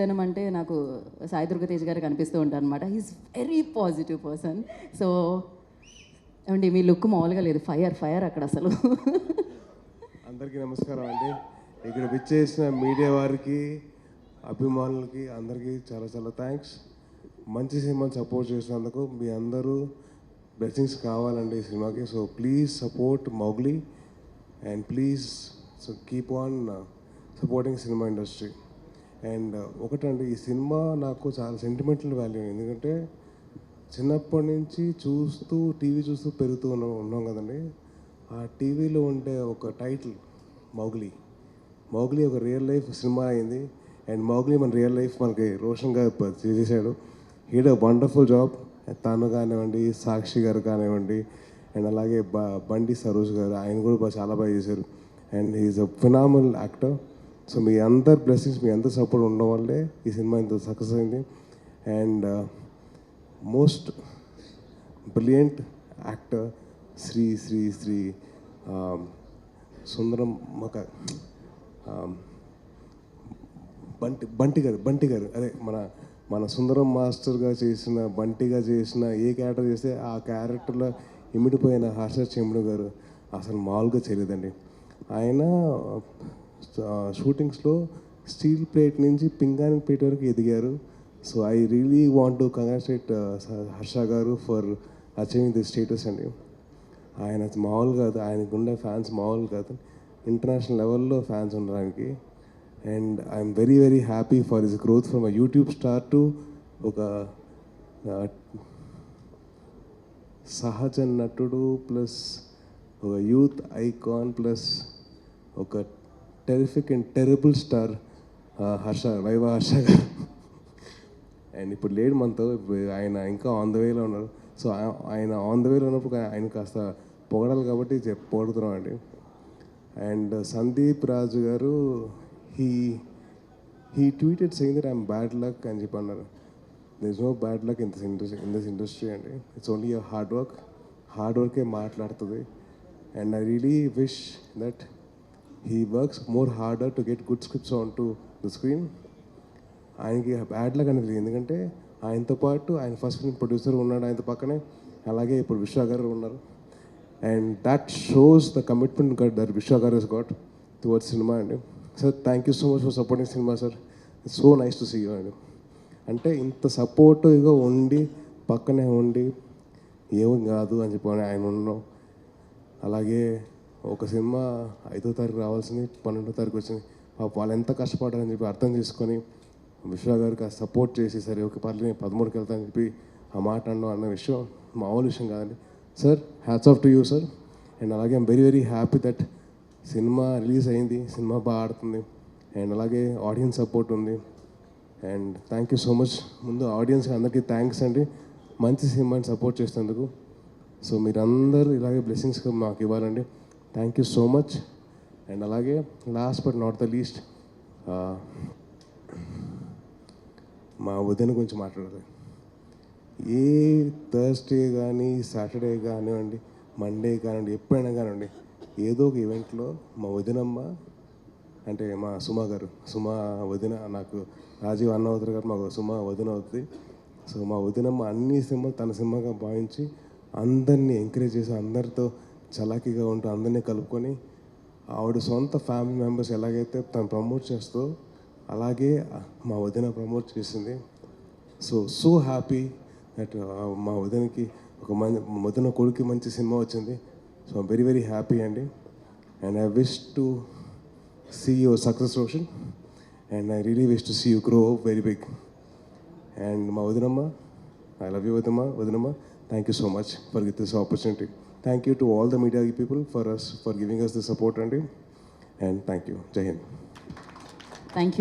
మంచితనం అంటే నాకు సాయి దుర్గ తేజ్ గారు కనిపిస్తూ ఉంటారు అనమాట. He's very positive person. So ఏమండి మీ లుక్ మామూలుగా లేదు, ఫైర్ ఫైర్ అక్కడ అసలు. అందరికీ నమస్కారం అండి. ఇక్కడ విచ్చేసిన మీడియా వారికి, అభిమానులకి అందరికీ చాలా చాలా థ్యాంక్స్. మంచి సినిమాని సపోర్ట్ చేసినందుకు మీ అందరూ బ్లెస్సింగ్స్ కావాలండి ఈ సినిమాకి. So please support Mowgli and please keep on supporting cinema industry. And ఒకటండి, ఈ సినిమా నాకు చాలా సెంటిమెంటల్ వాల్యూ. ఎందుకంటే చిన్నప్పటి నుంచి టీవీ చూస్తూ పెరుగుతూ ఉన్నాం కదండి. ఆ టీవీలో ఉండే ఒక టైటిల్ మౌగ్లీ ఒక రియల్ లైఫ్ సినిమా అయింది. అండ్ మౌగ్లీ మన రియల్ లైఫ్ మనకి రోషన్గా చేసేసాడు. Heed a wonderful job. తను కానివ్వండి, సాక్షి గారు కానివ్వండి, అండ్ అలాగే బండి సరోజ్ గారు, ఆయన కూడా చాలా బాగా చేశారు. And he is a phenomenal actor. So మీ అందరి బ్లెస్సింగ్స్, మీ అందరి సపోర్ట్ ఉండడం వల్లే ఈ సినిమా ఇంత సక్సెస్ అయింది. And most brilliant actor Shri Shri Shri Sundaram Bunty గారు అదే మన సుందరం మాస్టర్గా చేసిన, బంటిగా చేసిన ఏ క్యారెక్టర్ చేస్తే ఆ క్యారెక్టర్లో ఇమిడిపోయిన హర్ష చెమ్ముడు గారు అసలు మామూలుగా చేయలేదండి. ఆయన షూటింగ్స్లో స్టీల్ ప్లేట్ నుంచి పింగాణి ప్లేట్ వరకు ఎదిగారు. So I really want to congratulate Harsha గారు ఫర్ అచీవింగ్ ది స్టేటస్ అండి. ఆయన మామూలు కాదు, ఆయనకు ఉండే ఫ్యాన్స్ మామూలు కాదు, ఇంటర్నేషనల్ లెవెల్లో ఫ్యాన్స్ ఉన్నారు ఆయనకి. And I'm very very happy for his growth from a YouTube star to ఒక సహజ నటుడు ప్లస్ ఒక యూత్ ఐకాన్ ప్లస్ ఒక terrific and terrible star viva Harsha గారు. అండ్ ఇప్పుడు లేడు మనతో, ఆయన ఇంకా ఆన్ ద వేలో ఉన్నారు. సో ఆయన ఆన్ ద వేలో ఉన్నప్పుడు ఆయన కాస్త పొగడాలి కాబట్టి పొగుడుతున్నాం అండి. అండ్ సందీప్ రాజు గారు he tweeted saying that I'm bad luck అని చెప్పి అన్నారు. There is no bad luck in this industry అండి. ఇట్స్ ఓన్లీ అ హార్డ్ వర్కే మాట్లాడుతుంది. And I really wish that he works more harder to get good scripts on to the screen. ఆయనకి bad luck అనేది, ఎందుకంటే ఆయనతో పాటు ఆయన first film producer ఉన్నాడు ఆయనతో పక్కనే, అలాగే ఇప్పుడు విశ్వ గారు ఉన్నారు. And that shows the commitment that Vishwa గారు హస్ గాట్ టువర్డ్స్ సినిమా అండి. Sir thank you so much for supporting cinema sir. It's so nice to see you అండి. అంటే ఇంత సపోర్టివ్గా ఉండి పక్కనే ఉండి ఏం కాదు అని చెప్పి ఆయన ఉన్నాం. అలాగే ఒక సినిమా 5వ తారీఖు రావాల్సింది 12వ తారీఖు వచ్చింది. వాళ్ళు ఎంత కష్టపడారని చెప్పి అర్థం చేసుకొని విశ్వ గారికి సపోర్ట్ చేసి, సరే ఓకే పర్లేదు 13కి వెళ్తానని చెప్పి ఆ మాట అన్న విషయం మామూలు విషయం కాదండి. Sir hats off to you sir. And అలాగే I'm very very happy that cinema release అయింది, సినిమా బాగా ఆడుతుంది. అండ్ అలాగే ఆడియన్స్ సపోర్ట్ ఉంది. And thank you so much. ముందు ఆడియన్స్కి అందరికీ థ్యాంక్స్ అండి, మంచి సినిమాని సపోర్ట్ చేసినందుకు. సో మీరందరూ ఇలాగే బ్లెస్సింగ్స్ మాకు ఇవ్వాలండి. Thank you so much. And అలాగే last but not the least, మా వదిన గురించి మాట్లాడాలి. ఏ థర్స్డే కానీ, సాటర్డే కానివ్వండి, మండే కానివ్వండి, ఎప్పుడైనా కానివ్వండి, ఏదో ఒక ఈవెంట్లో మా వదినమ్మ, అంటే మా సుమా వదిన, నాకు రాజీవ్ అన్న అవుతారు కాబట్టి మాకు సుమా వదిన అవుతుంది. సో మా వదినమ్మ అన్ని సినిమాలు తన సినిమాగా భావించి అందరినీ ఎంకరేజ్ చేసి, అందరితో చలాకీగా ఉంటూ అందరినీ కలుపుకొని, ఆవిడ సొంత ఫ్యామిలీ మెంబర్స్ ఎలాగైతే తను ప్రమోట్ చేస్తూ అలాగే మా వదిన ప్రమోట్ చేసింది. సో హ్యాపీ దట్ మా వదినకి వదిన కొడుకు మంచి సినిమా వచ్చింది. So I'm very very happy అండి. And I wish to see your success Roshan. And I really wish to see you grow very big. And మా వదినమ్మ, ఐ లవ్ యూ వదినమ్మ. Thank you so much for this opportunity. Thank you to all the media people for giving us the support, and thank you. Jai Hind. Thank you.